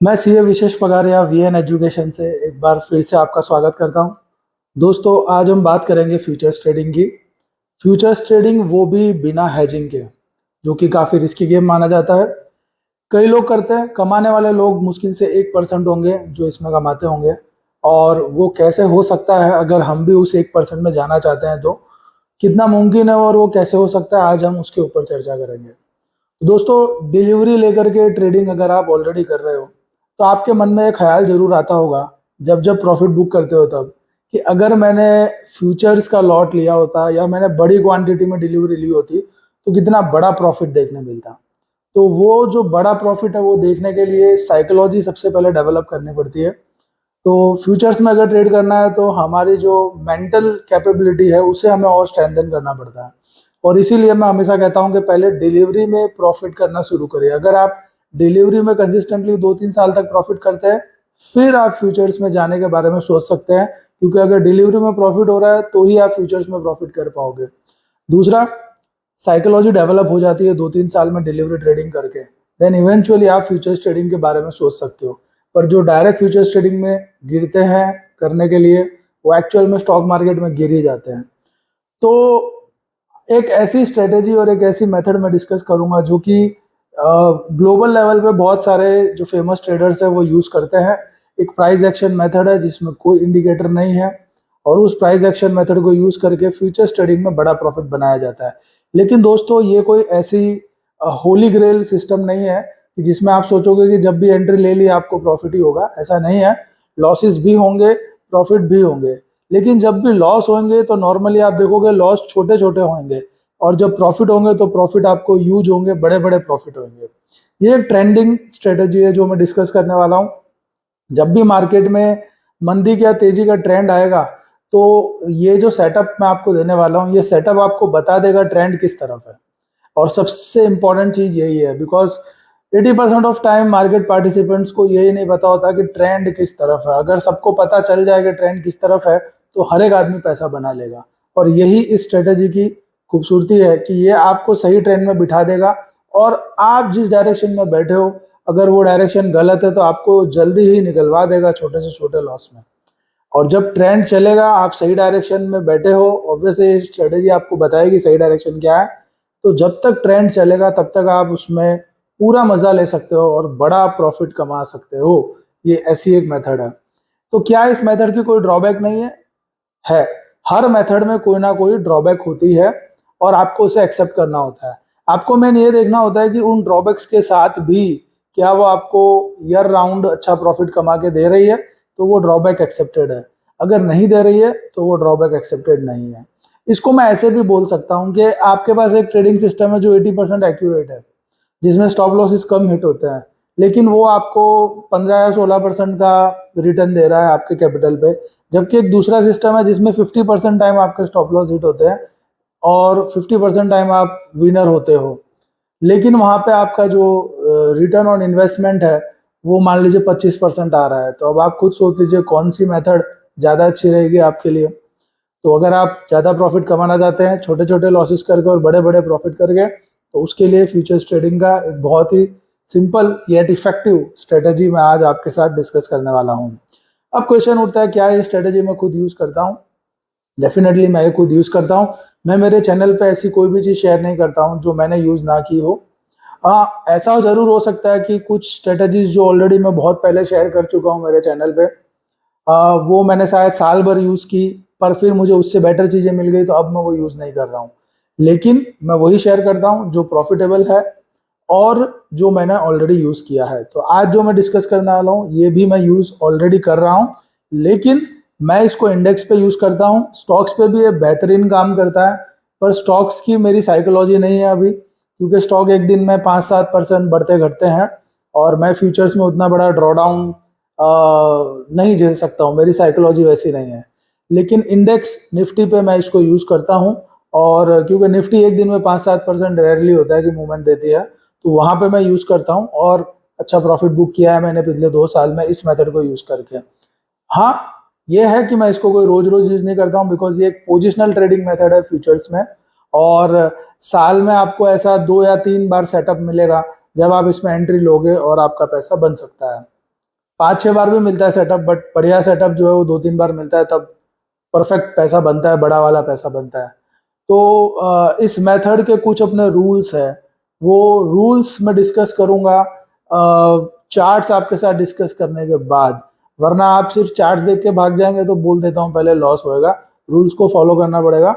मैं सीए विशेष पगारिया VN education से एक बार फिर से आपका स्वागत करता हूं। दोस्तों, आज हम बात करेंगे फ्यूचर्स ट्रेडिंग की। फ्यूचर्स ट्रेडिंग वो भी बिना हेजिंग के, जो कि काफ़ी रिस्की गेम माना जाता है। कई लोग करते हैं, कमाने वाले लोग मुश्किल से 1% होंगे जो इसमें कमाते होंगे। और वो कैसे हो सकता है, अगर हम भी उस 1% में जाना चाहते हैं तो कितना मुमकिन है और वो कैसे हो सकता है, आज हम उसके ऊपर चर्चा करेंगे। दोस्तों, डिलीवरी लेकर के ट्रेडिंग अगर आप ऑलरेडी कर रहे हो तो आपके मन में एक ख्याल जरूर आता होगा, जब जब प्रॉफिट बुक करते हो तब, कि अगर मैंने फ्यूचर्स का लॉट लिया होता या मैंने बड़ी क्वांटिटी में डिलीवरी ली होती तो कितना बड़ा प्रॉफिट देखने मिलता। तो वो जो बड़ा प्रॉफिट है वो देखने के लिए साइकोलॉजी सबसे पहले डेवलप करनी पड़ती है। तो फ्यूचर्स में अगर ट्रेड करना है तो हमारी जो मेंटल कैपेबिलिटी है उसे हमें और स्ट्रेंथन करना पड़ता है। और इसीलिए मैं हमेशा कहता हूं कि पहले डिलीवरी में प्रॉफिट करना शुरू करिए। अगर आप डिलीवरी में कंसिस्टेंटली 2-3 साल तक प्रॉफिट करते हैं, फिर आप फ्यूचर्स में जाने के बारे में सोच सकते हैं, क्योंकि अगर डिलीवरी में प्रॉफिट हो रहा है तो ही आप फ्यूचर्स में प्रॉफिट कर पाओगे। दूसरा, साइकोलॉजी डेवलप हो जाती है 2-3 साल में डिलीवरी ट्रेडिंग करके, देन इवेंचुअली आप फ्यूचर्स ट्रेडिंग के बारे में सोच सकते हो। पर जो डायरेक्ट फ्यूचर्स ट्रेडिंग में गिरते हैं करने के लिए, वो एक्चुअल में स्टॉक मार्केट में गिर ही जाते हैं। तो एक ऐसी स्ट्रेटेजी और एक ऐसी मेथड मैं डिस्कस करूंगा जो कि ग्लोबल लेवल पे बहुत सारे जो फेमस ट्रेडर्स हैं वो यूज करते हैं। एक प्राइस एक्शन मेथड है जिसमें कोई इंडिकेटर नहीं है, और उस प्राइस एक्शन मेथड को यूज करके फ्यूचर्स ट्रेडिंग में बड़ा प्रॉफिट बनाया जाता है। लेकिन दोस्तों, ये कोई ऐसी होली ग्रेल सिस्टम नहीं है कि जिसमें आप सोचोगे कि जब भी एंट्री ले ली आपको प्रॉफिट ही होगा। ऐसा नहीं है। लॉसेस भी होंगे, प्रॉफिट भी होंगे। लेकिन जब भी लॉस होंगे तो नॉर्मली आप देखोगे लॉस छोटे छोटे होंगे, और जब प्रॉफिट होंगे तो प्रॉफिट आपको यूज होंगे, बड़े बड़े प्रॉफिट होंगे। ये एक ट्रेंडिंग स्ट्रेटेजी है जो मैं डिस्कस करने वाला हूँ। जब भी मार्केट में मंदी या तेजी का ट्रेंड आएगा, तो ये जो सेटअप मैं आपको देने वाला हूँ, ये सेटअप आपको बता देगा ट्रेंड किस तरफ है। और सबसे इंपॉर्टेंट चीज यही है, because 80% of time market participants को यही नहीं पता होता कि ट्रेंड किस तरफ है। अगर सबको पता चल जाए कि ट्रेंड किस तरफ है तो हर एक आदमी पैसा बना लेगा। और यही इस स्ट्रेटेजी की खूबसूरती है कि ये आपको सही ट्रेंड में बिठा देगा। और आप जिस डायरेक्शन में बैठे हो, अगर वो डायरेक्शन गलत है तो आपको जल्दी ही निकलवा देगा छोटे से छोटे लॉस में। और जब ट्रेंड चलेगा, आप सही डायरेक्शन में बैठे हो, ऑब्वियसली स्ट्रेटेजी आपको बताएगी सही डायरेक्शन क्या है। तो जब तक ट्रेंड चलेगा तब तक आप उसमें पूरा मजा ले सकते हो और बड़ा प्रॉफिट कमा सकते हो। ये ऐसी एक मेथड है। तो क्या इस मेथड की कोई ड्रॉबैक नहीं है? है। हर मेथड में कोई ना कोई ड्रॉबैक होती है, और आपको उसे एक्सेप्ट करना होता है। आपको मेन ये देखना होता है कि उन ड्रॉबैक्स के साथ भी क्या वो आपको ईयर राउंड अच्छा प्रॉफिट कमा के दे रही है, तो वो ड्रॉबैक एक्सेप्टेड है। अगर नहीं दे रही है तो वो ड्रॉबैक एक्सेप्टेड नहीं है। इसको मैं ऐसे भी बोल सकता हूँ कि आपके पास एक ट्रेडिंग सिस्टम है जो 80% एक्यूरेट है, जिसमें स्टॉप लॉसेस कम हिट होते हैं, लेकिन वो आपको 15 या 16% का रिटर्न दे रहा है आपके कैपिटल पे। जबकि एक दूसरा सिस्टम है जिसमें 50% टाइम आपके स्टॉप लॉस हिट होते हैं और 50% टाइम आप विनर होते हो। लेकिन वहां पे आपका जो रिटर्न ऑन इन्वेस्टमेंट है वो मान लीजिए 25% आ रहा है। तो अब आप खुद सोच लीजिए कौन सी मेथड ज़्यादा अच्छी रहेगी आपके लिए। तो अगर आप ज़्यादा प्रॉफिट कमाना चाहते हैं छोटे छोटे लॉसेस करके और बड़े बड़े प्रॉफिट करके, तो उसके लिए फ्यूचर्स ट्रेडिंग का एक बहुत ही सिंपल येट इफेक्टिव स्ट्रेटेजी मैं आज आपके साथ डिस्कस करने वाला हूँ। अब क्वेश्चन उठता है, क्या ये स्ट्रेटेजी मैं खुद यूज़ करता हूँ? डेफिनेटली मैं ये खुद यूज़ करता हूँ। मैं मेरे चैनल पे ऐसी कोई भी चीज़ शेयर नहीं करता हूँ जो मैंने यूज़ ना की हो। हाँ, ऐसा जरूर हो सकता है कि कुछ स्ट्रेटेजीज जो ऑलरेडी मैं बहुत पहले शेयर कर चुका हूँ मेरे चैनल पे, वो मैंने शायद साल भर यूज़ की, पर फिर मुझे उससे बेटर चीज़ें मिल गई तो अब मैं वो यूज़ नहीं कर रहा हूँ। लेकिन मैं वही शेयर करता हूँ जो प्रॉफिटेबल है और जो मैंने ऑलरेडी यूज़ किया है। तो आज जो मैं डिस्कस करने वाला हूँ ये भी मैं यूज़ ऑलरेडी कर रहा हूँ, लेकिन मैं इसको इंडेक्स पे यूज़ करता हूँ। स्टॉक्स पे भी ये बेहतरीन काम करता है, पर स्टॉक्स की मेरी साइकोलॉजी नहीं है अभी, क्योंकि स्टॉक एक दिन में 5-7% बढ़ते घटते हैं और मैं फ्यूचर्स में उतना बड़ा ड्रॉडाउन नहीं झेल सकता हूँ। मेरी साइकोलॉजी वैसी नहीं है। लेकिन इंडेक्स निफ्टी पे मैं इसको यूज़ करता हूँ, और क्योंकि निफ्टी एक दिन में 5-7% रेयरली होता है कि मूवमेंट देती है, तो वहाँ पे मैं यूज़ करता हूँ और अच्छा प्रॉफिट बुक किया है मैंने पिछले 2 साल में इस मेथड को यूज़ करके। हाँ, ये है कि मैं इसको कोई रोज रोज यूज नहीं करता हूँ, बिकॉज ये एक पोजिशनल ट्रेडिंग मेथड है फ्यूचर्स में। और साल में आपको ऐसा 2 या 3 बार सेटअप मिलेगा जब आप इसमें एंट्री लोगे और आपका पैसा बन सकता है। 5-6 बार भी मिलता है सेटअप, बट बढ़िया सेटअप जो है वो 2-3 बार मिलता है, तब परफेक्ट पैसा बनता है, बड़ा वाला पैसा बनता है। तो इस मेथड के कुछ अपने रूल्स है, वो रूल्स मैं डिस्कस करूंगा चार्ट्स आपके साथ डिस्कस करने के बाद, वरना आप सिर्फ चार्ट्स देख के भाग जाएंगे तो बोल देता हूँ पहले लॉस होएगा। रूल्स को फॉलो करना पड़ेगा,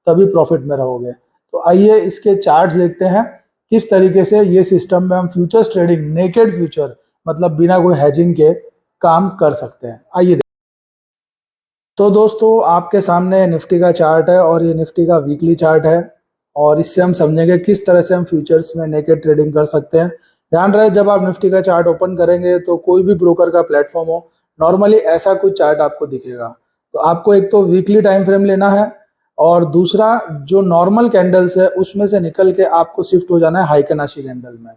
तभी प्रॉफिट में रहोगे। तो आइए इसके चार्ट्स देखते हैं, किस तरीके से ये सिस्टम में हम फ्यूचर्स ट्रेडिंग, नेकेड फ्यूचर मतलब बिना कोई हैजिंग के काम कर सकते हैं। आइए। तो दोस्तों आपके सामने निफ्टी का चार्ट है और ये निफ्टी का वीकली चार्ट है, और इससे हम समझेंगे किस तरह से हम फ्यूचर्स में नेकेड ट्रेडिंग कर सकते हैं। ध्यान रहे, जब आप निफ्टी का चार्ट ओपन करेंगे तो कोई भी ब्रोकर का प्लेटफॉर्म हो, नॉर्मली ऐसा कुछ चार्ट आपको दिखेगा। तो आपको एक तो वीकली टाइम फ्रेम लेना है, और दूसरा जो नॉर्मल कैंडल्स है उसमें से निकल के आपको शिफ्ट हो जाना है हाइकेनाशी कैंडल में।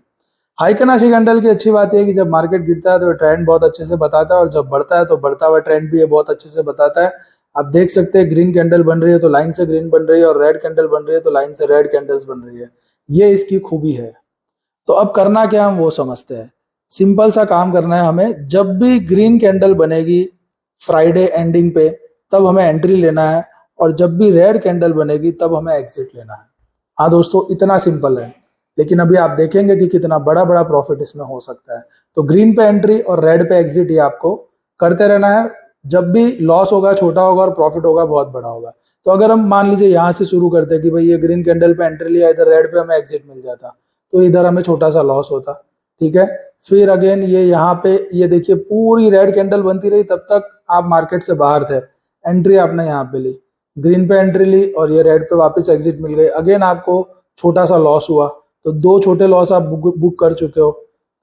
हाइकेनाशी कैंडल की अच्छी बात है कि जब मार्केट गिरता है तो ट्रेंड बहुत अच्छे से बताता है, और जब बढ़ता है तो बढ़ता हुआ ट्रेंड भी ये बहुत अच्छे से बताता है। आप देख सकते हैं ग्रीन कैंडल बन रही है तो लाइन से ग्रीन बन रही है, और रेड कैंडल बन रही है तो लाइन से रेड कैंडल्स बन रही है। ये इसकी खूबी है। तो अब करना क्या हम वो समझते हैं। सिंपल सा काम करना है हमें, जब भी ग्रीन कैंडल बनेगी फ्राइडे एंडिंग पे तब हमें एंट्री लेना है, और जब भी रेड कैंडल बनेगी तब हमें एग्जिट लेना है। हाँ दोस्तों, इतना सिंपल है, लेकिन अभी आप देखेंगे कि कितना बड़ा बड़ा प्रॉफिट इसमें हो सकता है। तो ग्रीन पे एंट्री और रेड पे एग्जिट ये आपको करते रहना है। जब भी लॉस होगा छोटा होगा और प्रॉफिट होगा बहुत बड़ा होगा। तो अगर हम मान लीजिए यहाँ से शुरू करते हैं कि भाई ये ग्रीन कैंडल पे एंट्री लिया, इधर रेड पे हमें एग्जिट मिल जाता, तो इधर हमें छोटा सा लॉस होता। ठीक है, फिर अगेन ये यहाँ पे ये देखिए पूरी रेड कैंडल बनती रही, तब तक आप मार्केट से बाहर थे। एंट्री आपने यहाँ पे ली, ग्रीन पे एंट्री ली और ये रेड पे वापस एग्जिट मिल गई, अगेन आपको छोटा सा लॉस हुआ। तो 2 छोटे लॉस आप बुक कर चुके हो।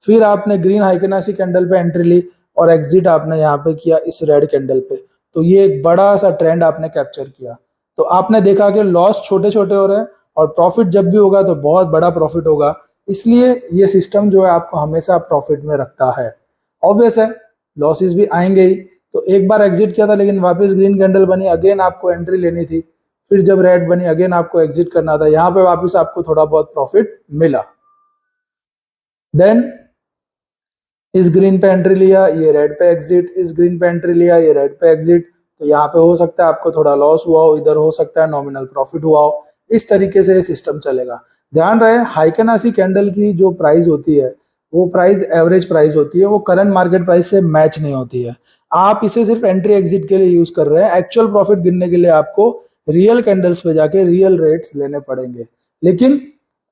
फिर आपने ग्रीन हाइकेनासी कैंडल पे एंट्री ली और एग्जिट आपने यहाँ पे किया इस रेड कैंडल पे। तो ये एक बड़ा सा ट्रेंड आपने कैप्चर किया। तो आपने देखा कि लॉस छोटे छोटे हो रहे हैं और प्रॉफिट जब भी होगा तो बहुत बड़ा प्रॉफिट होगा। इसलिए ये सिस्टम जो है आपको हमेशा प्रॉफिट में रखता है। ऑब्वियस है, लॉसेस भी आएंगे ही। तो एक बार एग्जिट किया था लेकिन वापस ग्रीन कैंडल बनी, अगेन आपको एंट्री लेनी थी। फिर जब रेड बनी अगेन आपको एग्जिट करना था, यहाँ पे वापस आपको थोड़ा बहुत प्रॉफिट मिला। देन इस ग्रीन पे एंट्री लिया, ये रेड पे एग्जिट, इस ग्रीन पे एंट्री लिया, ये रेड पे एग्जिट। तो यहाँ पे हो सकता है आपको थोड़ा लॉस हुआ हो, इधर हो सकता है नॉमिनल प्रॉफिट हुआ हो। इस तरीके से ये सिस्टम चलेगा। ध्यान रहे, हाइकेनासी कैंडल की जो प्राइस होती है वो प्राइस एवरेज प्राइस होती है, वो करंट मार्केट प्राइस से मैच नहीं होती है। आप इसे सिर्फ एंट्री एग्जिट के लिए यूज कर रहे हैं। एक्चुअल प्रॉफिट गिनने के लिए आपको रियल कैंडल्स पे जाके रियल रेट्स लेने पड़ेंगे। लेकिन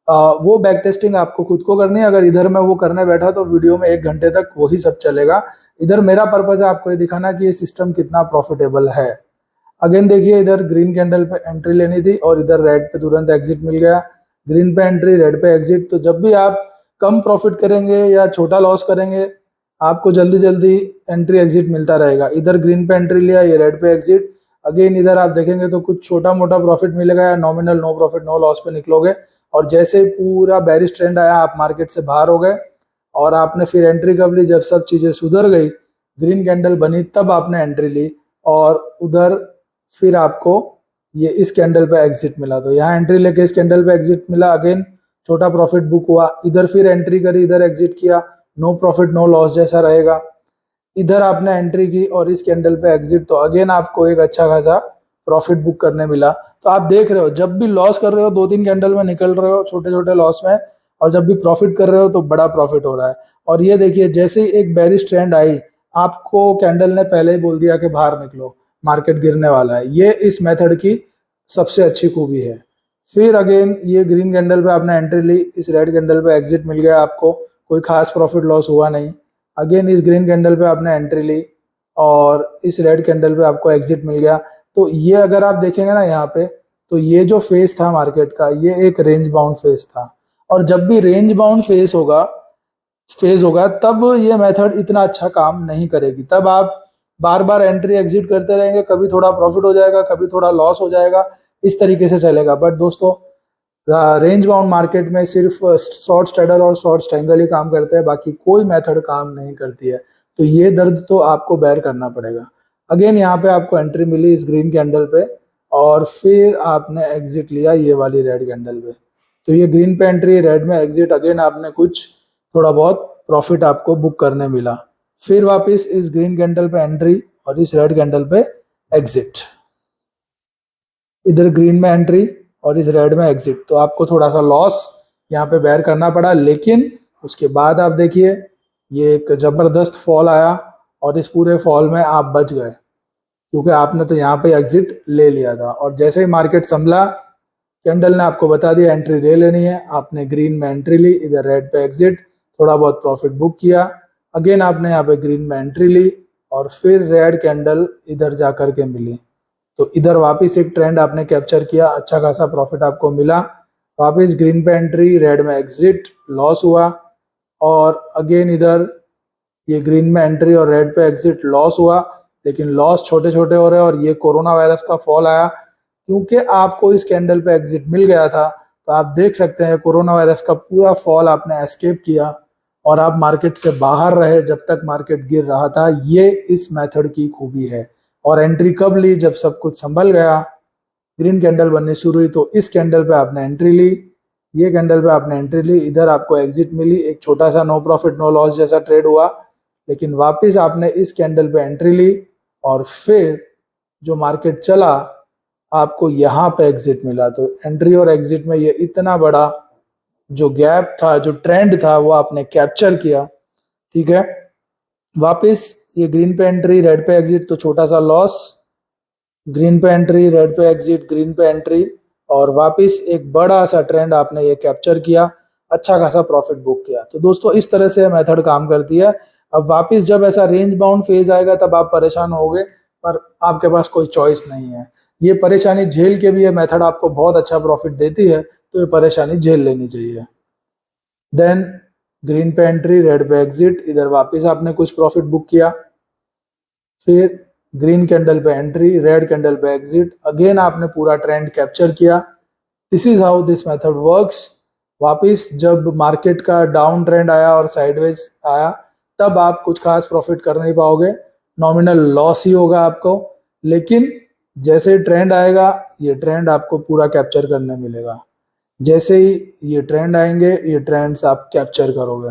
वो बैक टेस्टिंग आपको खुद को करनी है। अगर इधर मैं वो करने बैठा तो वीडियो में 1 घंटे तक वही सब चलेगा। इधर मेरा पर्पज है आपको ये दिखाना कि ये सिस्टम कितना प्रॉफिटेबल है। अगेन देखिए, इधर ग्रीन कैंडल पे एंट्री लेनी थी और इधर रेड पे तुरंत एग्जिट मिल गया। ग्रीन पे एंट्री, रेड पे एग्जिट। तो जब भी आप कम प्रॉफिट करेंगे या छोटा लॉस करेंगे, आपको जल्दी जल्दी एंट्री एग्जिट मिलता रहेगा। इधर ग्रीन पे एंट्री लिया, ये रेड पे एग्जिट। अगेन इधर आप देखेंगे तो कुछ छोटा मोटा प्रॉफिट मिलेगा, या nominal no profit no loss पे निकलोगे। और जैसे पूरा बेरिश ट्रेंड आया आप मार्केट से बाहर हो गए, और आपने फिर एंट्री कब ली, जब सब चीजें सुधर गई, ग्रीन कैंडल बनी, तब आपने एंट्री ली। और उधर फिर आपको ये इस कैंडल पे एग्जिट मिला। तो यहाँ एंट्री लेके इस कैंडल पे एग्जिट मिला, अगेन छोटा प्रॉफिट बुक हुआ। इधर फिर एंट्री करी, इधर एग्जिट किया, नो प्रॉफिट नो लॉस जैसा रहेगा। इधर आपने एंट्री की और इस कैंडल पे एग्जिट, तो अगेन आपको एक अच्छा खासा प्रॉफिट बुक करने मिला। तो आप देख रहे हो, जब भी लॉस कर रहे हो 2-3 कैंडल में निकल रहे हो छोटे छोटे लॉस में, और जब भी प्रॉफिट कर रहे हो तो बड़ा प्रॉफिट हो रहा है। और ये देखिए, जैसे ही एक बेरिश ट्रेंड आई, आपको कैंडल ने पहले ही बोल दिया कि बाहर निकलो, मार्केट गिरने वाला है। ये इस मेथड की सबसे अच्छी खूबी है। फिर अगेन ये ग्रीन कैंडल पे आपने एंट्री ली, इस रेड कैंडल पे एग्जिट मिल गया, आपको कोई खास प्रॉफिट लॉस हुआ नहीं। अगेन इस ग्रीन कैंडल पे आपने एंट्री ली और इस रेड कैंडल पे आपको एग्जिट मिल गया। तो ये अगर आप देखेंगे ना यहाँ पे, तो ये जो फेज था मार्केट का, ये एक रेंज बाउंड फेज था। और जब भी रेंज बाउंड फेज होगा तब ये मेथड इतना अच्छा काम नहीं करेगी। तब आप बार बार एंट्री एग्जिट करते रहेंगे, कभी थोड़ा प्रॉफिट हो जाएगा, कभी थोड़ा लॉस हो जाएगा, इस तरीके से चलेगा। बट दोस्तों, रेंज बाउंड मार्केट में सिर्फ शॉर्ट स्ट्रेडर और शॉर्ट स्ट्रैंगल ही काम करते हैं, बाकी कोई मेथड काम नहीं करती है। तो ये दर्द तो आपको बेयर करना पड़ेगा। अगेन यहाँ पे आपको एंट्री मिली इस ग्रीन कैंडल पे, और फिर आपने एग्जिट लिया ये वाली रेड कैंडल पे। तो ये ग्रीन पे एंट्री, रेड में एग्जिट, अगेन आपने कुछ थोड़ा बहुत प्रॉफिट आपको बुक करने मिला। फिर वापस इस ग्रीन कैंडल पे एंट्री और इस रेड कैंडल पे एग्जिट। इधर ग्रीन में एंट्री और इस रेड में एग्जिट, तो आपको थोड़ा सा लॉस यहाँ पे बेयर करना पड़ा, लेकिन उसके बाद आप देखिए ये एक जबरदस्त फॉल आया और इस पूरे फॉल में आप बच गए, क्योंकि आपने तो यहाँ पे एग्जिट ले लिया था। और जैसे ही मार्केट संभला, कैंडल ने आपको बता दिया एंट्री ले लेनी है, आपने ग्रीन में एंट्री ली, इधर रेड पे एग्जिट, थोड़ा बहुत प्रॉफिट बुक किया, अगेन आपने यहाँ पे ग्रीन में एंट्री ली और फिर रेड कैंडल इधर जा करके मिली, तो इधर वापस एक ट्रेंड आपने कैप्चर किया, अच्छा खासा प्रॉफिट आपको मिला। वापस ग्रीन पे एंट्री, रेड में एग्जिट, लॉस हुआ, और अगेन इधर ये ग्रीन में एंट्री और रेड पे एग्जिट, लॉस हुआ, लेकिन लॉस छोटे छोटे हो रहे हैं। और ये कोरोना वायरस का फॉल आया, क्योंकि आपको इस कैंडल पे एग्जिट मिल गया था, तो आप देख सकते हैं कोरोना वायरस का पूरा फॉल आपने एस्केप किया और आप मार्केट से बाहर रहे जब तक मार्केट गिर रहा था। ये इस मेथड की खूबी है। और एंट्री कब ली? जब सब कुछ संभल गया, ग्रीन कैंडल बननी शुरू हुई, तो इस कैंडल पे आपने एंट्री ली, ये कैंडल पे आपने एंट्री ली, इधर आपको एग्जिट मिली, एक छोटा सा नो प्रॉफिट नो लॉस जैसा ट्रेड हुआ, लेकिन वापस आपने इस कैंडल पे एंट्री ली और फिर जो मार्केट चला आपको यहाँ पे एग्जिट मिला। तो एंट्री और एग्जिट में ये इतना बड़ा जो गैप था, जो ट्रेंड था, वो आपने कैप्चर किया। ठीक है, वापस ये ग्रीन पे एंट्री, रेड पे एग्जिट, तो छोटा सा लॉस, ग्रीन पे एंट्री, रेड पे एग्जिट, ग्रीन पे एंट्री, और वापस एक बड़ा सा ट्रेंड आपने ये कैप्चर किया, अच्छा खासा प्रॉफिट बुक किया। तो दोस्तों इस तरह से मेथड काम करती है। अब वापस जब ऐसा रेंज बाउंड फेज आएगा तब आप परेशान होगे, पर आपके पास कोई चॉइस नहीं है। ये परेशानी झेल के भी ये मेथड आपको बहुत अच्छा प्रॉफिट देती है, तो ये परेशानी झेल लेनी चाहिए। देन ग्रीन पे एंट्री, रेड पे एग्जिट, इधर वापस आपने कुछ प्रॉफिट बुक किया, फिर ग्रीन कैंडल पे एंट्री, रेड कैंडल पे एग्जिट, अगेन आपने पूरा ट्रेंड कैप्चर किया। This is how this method works. वापस जब मार्केट का डाउन ट्रेंड आया और साइडवेज आया, तब आप कुछ खास प्रॉफिट कर नहीं पाओगे, नॉमिनल लॉस ही होगा आपको। लेकिन जैसे ट्रेंड आएगा, ये ट्रेंड आपको पूरा कैप्चर करने मिलेगा। जैसे ही ये ट्रेंड आएंगे, ये ट्रेंड्स आप कैप्चर करोगे।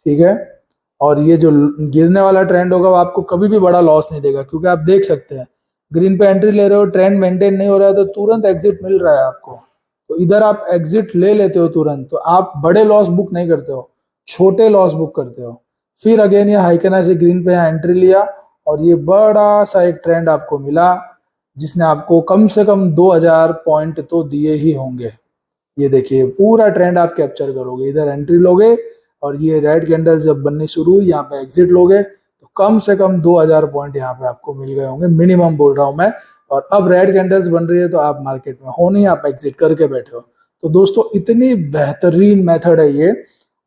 ठीक है, और ये जो गिरने वाला ट्रेंड होगा वो आपको कभी भी बड़ा लॉस नहीं देगा, क्योंकि आप देख सकते हैं ग्रीन पे एंट्री ले रहे हो, ट्रेंड मेंटेन नहीं हो रहा है, तो तुरंत एग्जिट मिल रहा है आपको, तो इधर आप एग्जिट ले लेते हो तुरंत, तो आप बड़े लॉस बुक नहीं करते हो, छोटे लॉस बुक करते हो। फिर अगेन ये हाइकना से ग्रीन पे एंट्री लिया और ये बड़ा सा एक ट्रेंड आपको मिला, जिसने आपको कम से कम 2000 पॉइंट तो दिए ही होंगे। ये देखिए पूरा ट्रेंड आप कैप्चर करोगे, इधर एंट्री लोगे और ये रेड कैंडल जब बननी शुरू हुई, यहाँ पे एग्जिट लोगे, तो कम से कम 2000 पॉइंट यहाँ पे आपको मिल गए होंगे, मिनिमम बोल रहा हूं मैं। और अब रेड कैंडल्स बन रही है तो आप मार्केट में हो नहीं, आप एग्जिट करके बैठे हो। तो दोस्तों इतनी बेहतरीन मेथड है ये,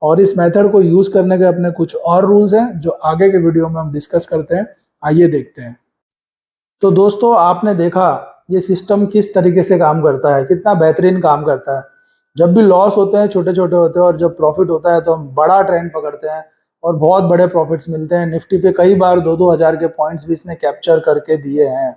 और इस मेथड को यूज करने के अपने कुछ और रूल्स हैं जो आगे के वीडियो में हम डिस्कस करते हैं। आइए देखते हैं। तो दोस्तों आपने देखा ये सिस्टम किस तरीके से काम करता है, कितना बेहतरीन काम करता है। जब भी लॉस होते हैं छोटे छोटे होते हैं, और जब प्रॉफिट होता है तो हम बड़ा ट्रेंड पकड़ते हैं और बहुत बड़े प्रॉफिट्स मिलते हैं। निफ्टी पे कई बार 2-2 हजार के पॉइंट्स भी इसने कैप्चर करके दिए हैं,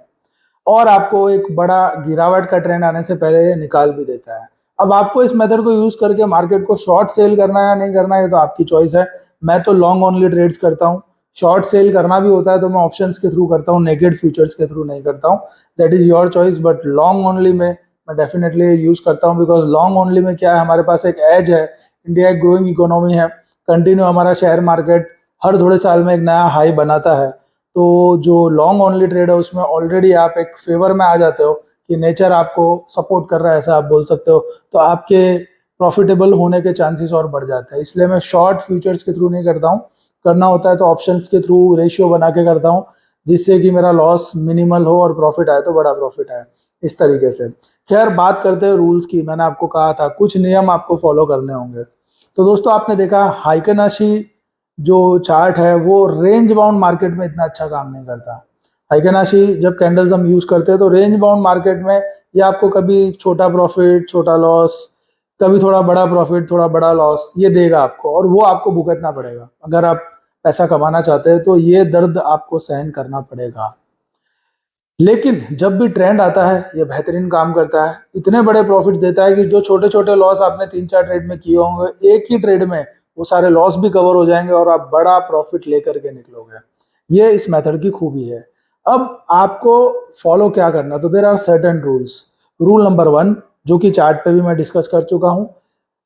और आपको एक बड़ा गिरावट का ट्रेंड आने से पहले ये निकाल भी देता है। अब आपको इस मेथड को यूज करके मार्केट को शॉर्ट सेल करना है या नहीं करना है, ये तो आपकी चॉइस है। मैं तो लॉन्ग ओनली ट्रेड्स करता हूँ, शॉर्ट सेल करना भी होता है तो मैं ऑप्शंस के थ्रू करता हूँ, नेकेड फ्यूचर्स के थ्रू नहीं करता हूँ। That is your choice, but long only में मैं डेफिनेटली यूज करता हूँ, बिकॉज लॉन्ग ओनली में क्या है, हमारे पास एक एज है। इंडिया एक ग्रोइंग इकोनॉमी है, कंटिन्यू हमारा शेयर मार्केट हर थोड़े साल में एक नया हाई बनाता है। तो जो लॉन्ग ओनली ट्रेड है उसमें ऑलरेडी आप एक फेवर में आ जाते हो कि नेचर आपको सपोर्ट कर रहा है, ऐसा आप बोल सकते हो, तो आपके प्रॉफिटेबल होने के चांसेस और बढ़ जाते हैं। इसलिए मैं शॉर्ट फ्यूचर्स के थ्रू नहीं करता हूँ, करना होता है तो ऑप्शंस के थ्रू रेशियो बना के करता हूँ, जिससे कि मेरा लॉस मिनिमल हो और प्रॉफिट आए तो बड़ा प्रॉफिट आए, इस तरीके से। खैर बात करते हैं रूल्स की। मैंने आपको कहा था कुछ नियम आपको फॉलो करने होंगे। तो दोस्तों आपने देखा हाइकेनाशी जो चार्ट है वो रेंज बाउंड मार्केट में इतना अच्छा काम नहीं करता। हाइकेनाशी जब कैंडल्स हम यूज करते हैं तो रेंज बाउंड मार्केट में ये आपको कभी छोटा प्रॉफिट छोटा लॉस, कभी थोड़ा बड़ा प्रॉफिट थोड़ा बड़ा लॉस ये देगा आपको, और वो आपको भुगतना पड़ेगा। अगर आप पैसा कमाना चाहते हैं तो ये दर्द आपको सहन करना पड़ेगा। लेकिन जब भी ट्रेंड आता है ये बेहतरीन काम करता है, इतने बड़े प्रॉफिट देता है कि जो छोटे छोटे लॉस आपने 3-4 ट्रेड में किए होंगे, एक ही ट्रेड में वो सारे लॉस भी कवर हो जाएंगे और आप बड़ा प्रॉफिट लेकर के निकलोगे। ये इस मेथड की खूबी है। अब आपको फॉलो क्या करना, तो there are certain rules. Rule number 1 जो कि चार्ट पे भी मैं डिस्कस कर चुका हूं,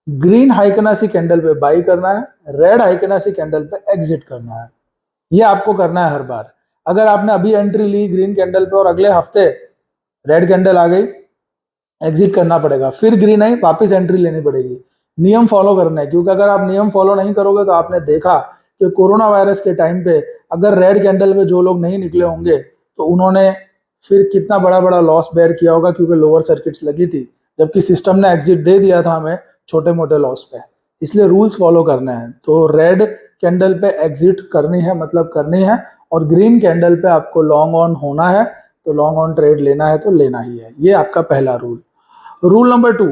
ग्रीन हाइकेनासी कैंडल पे बाई करना है, रेड हाइकेनासी कैंडल पे एग्जिट करना है। ये आपको करना है हर बार। अगर आपने अभी एंट्री ली ग्रीन कैंडल पे और अगले हफ्ते रेड कैंडल आ गई, एग्जिट करना पड़ेगा, फिर ग्रीन आई वापस एंट्री लेनी पड़ेगी। नियम फॉलो करना है, क्योंकि अगर आप नियम फॉलो नहीं करोगे तो आपने देखा कि कोरोना वायरस के टाइम पे अगर रेड कैंडल पे जो लोग नहीं निकले होंगे तो उन्होंने फिर कितना बड़ा बड़ा लॉस बेयर किया होगा, क्योंकि लोअर सर्किट्स लगी थी, जबकि सिस्टम ने एग्जिट दे दिया था हमें छोटे मोटे लॉस पे। इसलिए रूल्स फॉलो करने हैं। तो रेड कैंडल पे एग्जिट करनी है, मतलब करनी है, और ग्रीन कैंडल पे आपको लॉन्ग ऑन होना है, तो लॉन्ग ऑन ट्रेड लेना है तो लेना ही है। ये आपका पहला rule. Rule number 2,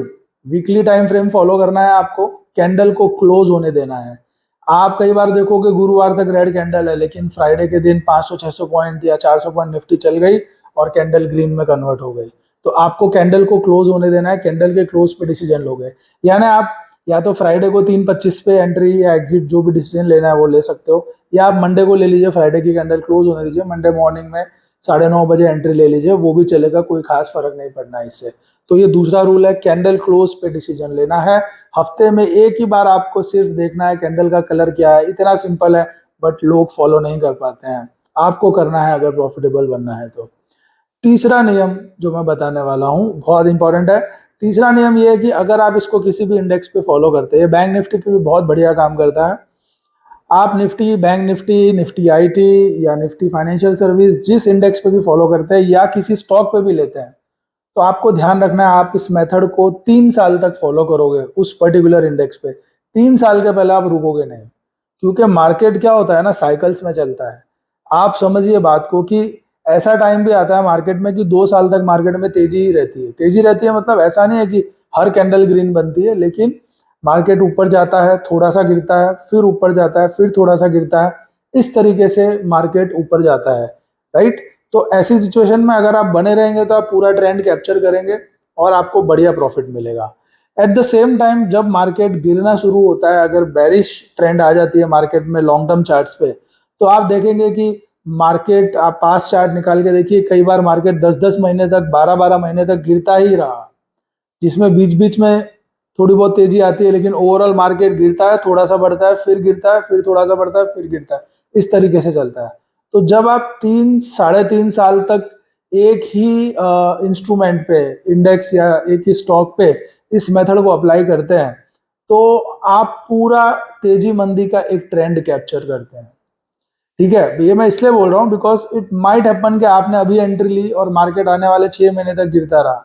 weekly time frame follow करना है आपको, कैंडल को क्लोज होने देना है। आप कई बार देखोगे गुरुवार तक रेड कैंडल है, लेकिन फ्राइडे के दिन 500-600 पॉइंट या 400 पॉइंट निफ्टी चल गई और कैंडल ग्रीन में कन्वर्ट हो गई। तो आपको कैंडल को क्लोज होने देना है, कैंडल के क्लोज पे डिसीजन लोगे। यानी आप या तो फ्राइडे को 3:25 पे एंट्री या एग्जिट जो भी डिसीजन लेना है वो ले सकते हो, या आप मंडे को ले लीजिए, फ्राइडे की कैंडल क्लोज होने दीजिए, मंडे मॉर्निंग में 9:30 बजे एंट्री ले लीजिए, वो भी चलेगा, कोई खास फर्क नहीं पड़ना इससे। तो ये दूसरा रूल है, कैंडल क्लोज पे डिसीजन लेना है। हफ्ते में एक ही बार आपको सिर्फ देखना है कैंडल का कलर क्या है। इतना सिंपल है, बट लोग फॉलो नहीं कर पाते हैं। आपको करना है अगर प्रॉफिटेबल बनना है तो। तीसरा नियम जो मैं बताने वाला हूं बहुत इंपॉर्टेंट है। तीसरा नियम ये है कि अगर आप इसको किसी भी इंडेक्स पे फॉलो करते हैं, बैंक निफ्टी पे भी बहुत बढ़िया काम करता है। आप Nifty, bank Nifty, Nifty IT या निफ्टी फाइनेंशियल सर्विस जिस इंडेक्स पे भी फॉलो करते हैं या किसी स्टॉक पे भी लेते हैं, तो आपको ध्यान रखना है आप इस मेथड को 3 साल तक फॉलो करोगे उस पर्टिकुलर इंडेक्स पे। 3 साल के पहले आप रुकोगे नहीं, क्योंकि मार्केट क्या होता है ना, साइकिल्स में चलता है। आप समझिए बात को कि ऐसा टाइम भी आता है मार्केट में कि 2 साल तक मार्केट में तेजी ही रहती है। तेजी रहती है मतलब ऐसा नहीं है कि हर कैंडल ग्रीन बनती है, लेकिन मार्केट ऊपर जाता है, थोड़ा सा गिरता है, फिर ऊपर जाता है, फिर थोड़ा सा गिरता है, इस तरीके से मार्केट ऊपर जाता है, राइट। तो ऐसी सिचुएशन में अगर आप बने रहेंगे तो आप पूरा ट्रेंड कैप्चर करेंगे और आपको बढ़िया प्रॉफिट मिलेगा। एट द सेम टाइम जब मार्केट गिरना शुरू होता है, अगर बेरिश ट्रेंड आ जाती है मार्केट में लॉन्ग टर्म चार्ट्स पे, तो आप देखेंगे कि मार्केट, आप पास चार्ट निकाल के देखिए, कई बार मार्केट 10-10 महीने तक, 12-12 महीने तक गिरता ही रहा, जिसमें बीच बीच में थोड़ी बहुत तेजी आती है, लेकिन ओवरऑल मार्केट गिरता है, थोड़ा सा बढ़ता है, फिर गिरता है, फिर थोड़ा सा बढ़ता है, फिर गिरता है, इस तरीके से चलता है। तो जब आप 3-3.5 साल तक एक ही इंस्ट्रूमेंट पे, इंडेक्स या एक ही स्टॉक पे इस मेथड को अप्लाई करते हैं, तो आप पूरा तेजी मंदी का एक ट्रेंड कैप्चर करते हैं। ठीक है, ये मैं इसलिए बोल रहा हूँ बिकॉज इट माइट हैपन कि आपने अभी एंट्री ली और मार्केट आने वाले 6 महीने तक गिरता रहा,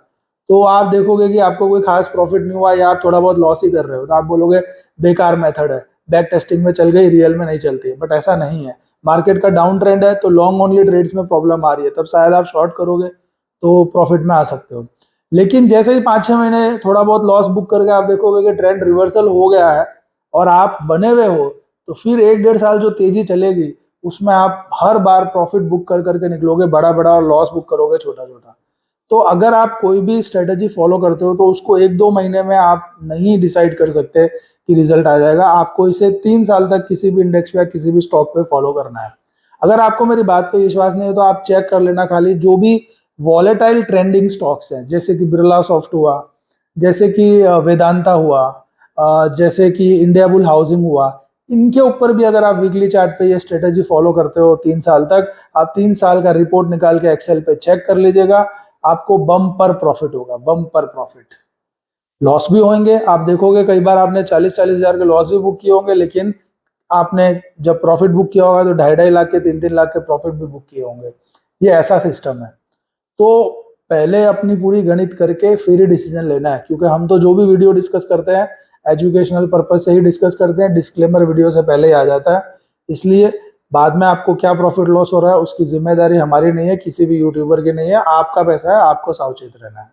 तो आप देखोगे कि आपको कोई खास प्रॉफिट नहीं हुआ या आप थोड़ा बहुत लॉस ही कर रहे हो, तो आप बोलोगे बेकार मेथड है, बैक टेस्टिंग में चल गई, रियल में नहीं चलती। बट ऐसा नहीं है, मार्केट का डाउन ट्रेंड है तो लॉन्ग ओनली ट्रेड्स में प्रॉब्लम आ रही है, तब शायद आप शॉर्ट करोगे तो प्रॉफिट में आ सकते हो। लेकिन जैसे ही 5-6 महीने थोड़ा बहुत लॉस बुक करके आप देखोगे कि ट्रेंड रिवर्सल हो गया है और आप बने हुए हो, तो फिर 1-1.5 साल जो तेजी चलेगी उसमें आप हर बार प्रॉफिट बुक कर करके निकलोगे बड़ा बड़ा, और लॉस बुक करोगे छोटा छोटा। तो अगर आप कोई भी स्ट्रेटेजी फॉलो करते हो तो उसको 1-2 महीने में आप नहीं डिसाइड कर सकते कि रिजल्ट आ जाएगा। आपको इसे 3 साल तक किसी भी इंडेक्स पे या किसी भी स्टॉक पे फॉलो करना है। अगर आपको मेरी बात पे विश्वास नहीं है तो आप चेक कर लेना, खाली जो भी वॉलेटाइल ट्रेंडिंग स्टॉक्स हैं, जैसे कि बिरला सॉफ्ट हुआ, जैसे कि वेदांता हुआ, जैसे कि इंडिया बुल हाउसिंग हुआ, इनके ऊपर भी अगर आप वीकली चार्ट पे ये स्ट्रेटेजी फॉलो करते हो 3 साल तक, आप 3 साल का रिपोर्ट निकाल के एक्सेल पे चेक कर लीजिएगा, आपको बम पर प्रॉफिट होगा, बम पर प्रॉफिट। लॉस भी होंगे, आप देखोगे कई बार आपने 40-40 हजार के लॉस भी बुक किए होंगे, लेकिन आपने जब प्रॉफिट बुक किया होगा तो 2.5-2.5 लाख के, 3-3 लाख के प्रॉफिट भी बुक किए होंगे। ये ऐसा सिस्टम है। तो पहले अपनी पूरी गणित करके फिर ही डिसीजन लेना है, क्योंकि हम तो जो भी वीडियो डिस्कस करते हैं एजुकेशनल पर्पज से ही डिस्कस करते हैं, डिस्क्लेमर वीडियो से पहले ही आ जाता है। इसलिए बाद में आपको क्या प्रॉफिट लॉस हो रहा है उसकी जिम्मेदारी हमारी नहीं है, किसी भी यूट्यूबर की नहीं है, आपका पैसा है, आपको सावचेत रहना है।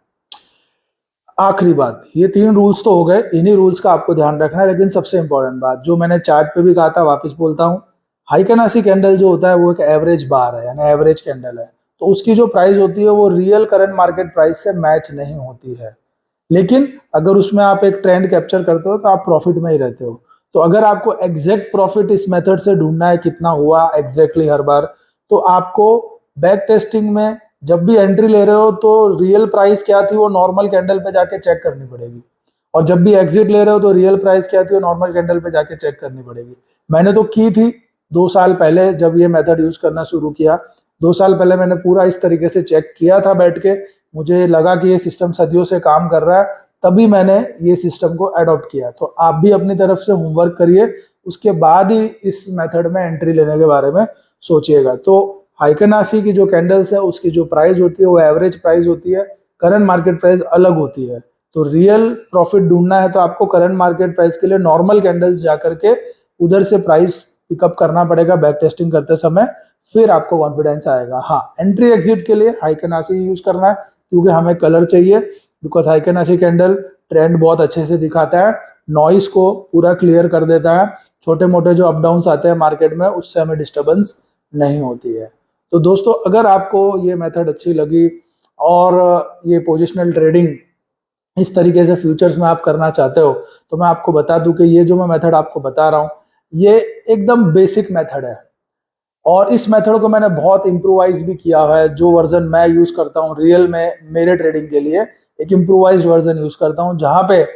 आखिरी बात, ये 3 रूल्स तो हो गए, इन्हीं रूल्स का आपको ध्यान रखना है। लेकिन सबसे इंपॉर्टेंट बात जो मैंने चार्ट पे भी कहा था, वापस बोलता हूँ, हाइकेनासी कैंडल जो होता है वो एक एवरेज बार है, यानी एवरेज कैंडल है, तो उसकी जो प्राइस होती है वो रियल करंट मार्केट प्राइस से मैच नहीं होती है। लेकिन अगर उसमें आप एक ट्रेंड कैप्चर करते हो तो आप प्रॉफिट में ही रहते हो। तो अगर आपको एग्जैक्ट प्रॉफिट इस मेथड से ढूंढना है कितना हुआ एग्जैक्टली हर बार, तो आपको बैक टेस्टिंग में जब भी एंट्री ले रहे हो तो रियल प्राइस क्या थी वो नॉर्मल कैंडल पे जाके चेक करनी पड़ेगी, और जब भी एग्जिट ले रहे हो तो रियल प्राइस क्या थी वो नॉर्मल कैंडल पे जाके चेक करनी पड़ेगी। मैंने तो की थी 2 साल पहले जब ये मेथड यूज करना शुरू किया, 2 साल पहले मैंने पूरा इस तरीके से चेक किया था बैठ के, मुझे लगा कि ये सिस्टम सदियों से काम कर रहा है, तभी मैंने ये सिस्टम को अडॉप्ट किया। तो आप भी अपनी तरफ से होमवर्क करिए, उसके बाद ही इस मेथड में एंट्री लेने के बारे में सोचिएगा। तो हाइकेनासी की जो कैंडल्स है उसकी जो प्राइस होती है वो एवरेज प्राइस होती है, करंट मार्केट प्राइस अलग होती है। तो रियल प्रॉफिट ढूंढना है तो आपको करंट मार्केट प्राइस के लिए नॉर्मल कैंडल्स जाकर के उधर से प्राइस पिकअप करना पड़ेगा बैक टेस्टिंग करते समय, फिर आपको कॉन्फिडेंस आएगा। हाँ, एंट्री एग्जिट के लिए हाइकेनासी यूज करना है क्योंकि हमें कलर चाहिए, बिकॉज हाइकेनासी कैंडल ट्रेंड बहुत अच्छे से दिखाता है, नॉइस को पूरा क्लियर कर देता है, छोटे मोटे जो अप डाउन आते हैं मार्केट में उससे हमें डिस्टर्बेंस नहीं होती है। तो दोस्तों अगर आपको ये मेथड अच्छी लगी और ये पोजिशनल ट्रेडिंग इस तरीके से फ्यूचर्स में आप करना चाहते हो, तो मैं आपको बता दूं कि ये जो मैं मेथड आपको बता रहा हूँ ये एकदम बेसिक मेथड है, और इस मेथड को मैंने बहुत इम्प्रोवाइज भी किया है। जो वर्जन मैं यूज करता हूँ रियल में मेरे ट्रेडिंग के लिए एक इम्प्रोवाइज वर्जन यूज करता हूँ जहाँ पे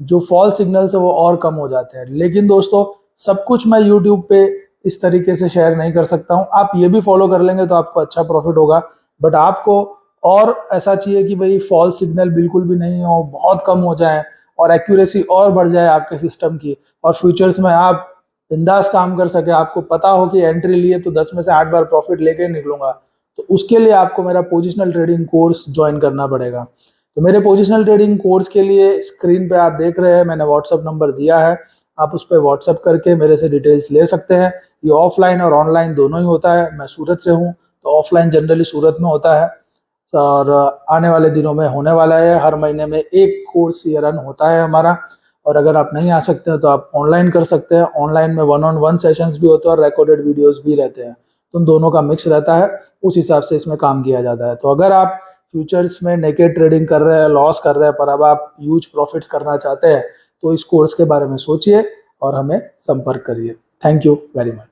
जो फॉल्स सिग्नल्स है वो और कम हो जाते हैं। लेकिन दोस्तों सब कुछ मैं यूट्यूब पे इस तरीके से शेयर नहीं कर सकता हूँ, आप ये भी फॉलो कर लेंगे तो आपको अच्छा प्रॉफिट होगा, बट आपको और ऐसा चाहिए कि भाई फॉल्स सिग्नल बिल्कुल भी नहीं हो, बहुत कम हो जाए और एक्यूरेसी और बढ़ जाए आपके सिस्टम की, और फ्यूचर्स में आप बिंदास काम कर सके, आपको पता हो कि एंट्री लिए तो 10 में से 8 बार प्रॉफिट लेके निकलूंगा, तो उसके लिए आपको मेरा पोजिशनल ट्रेडिंग कोर्स ज्वाइन करना पड़ेगा। तो मेरे पोजिशनल ट्रेडिंग कोर्स के लिए स्क्रीन पे आप देख रहे हैं मैंने व्हाट्सअप नंबर दिया है, आप उस पर व्हाट्सअप करके मेरे से डिटेल्स ले सकते हैं। ये ऑफलाइन और ऑनलाइन दोनों ही होता है, मैं सूरत से हूँ तो ऑफलाइन जनरली सूरत में होता है, और आने वाले दिनों में होने वाला है, हर महीने में एक कोर्स ये रन होता है हमारा। और अगर आप नहीं आ सकते हैं तो आप ऑनलाइन कर सकते हैं, ऑनलाइन में 1-on-1 सेशंस भी होते हैं और रिकॉर्डेड वीडियोस भी रहते हैं, तो उन दोनों का मिक्स रहता है, उस हिसाब से इसमें काम किया जाता है। तो अगर आप फ्यूचर्स में नेकेड ट्रेडिंग कर रहे हैं, लॉस कर रहे हैं, पर अब आप ह्यूज प्रॉफिट्स करना चाहते हैं, तो इस कोर्स के बारे में सोचिए और हमें संपर्क करिए। Thank you very much.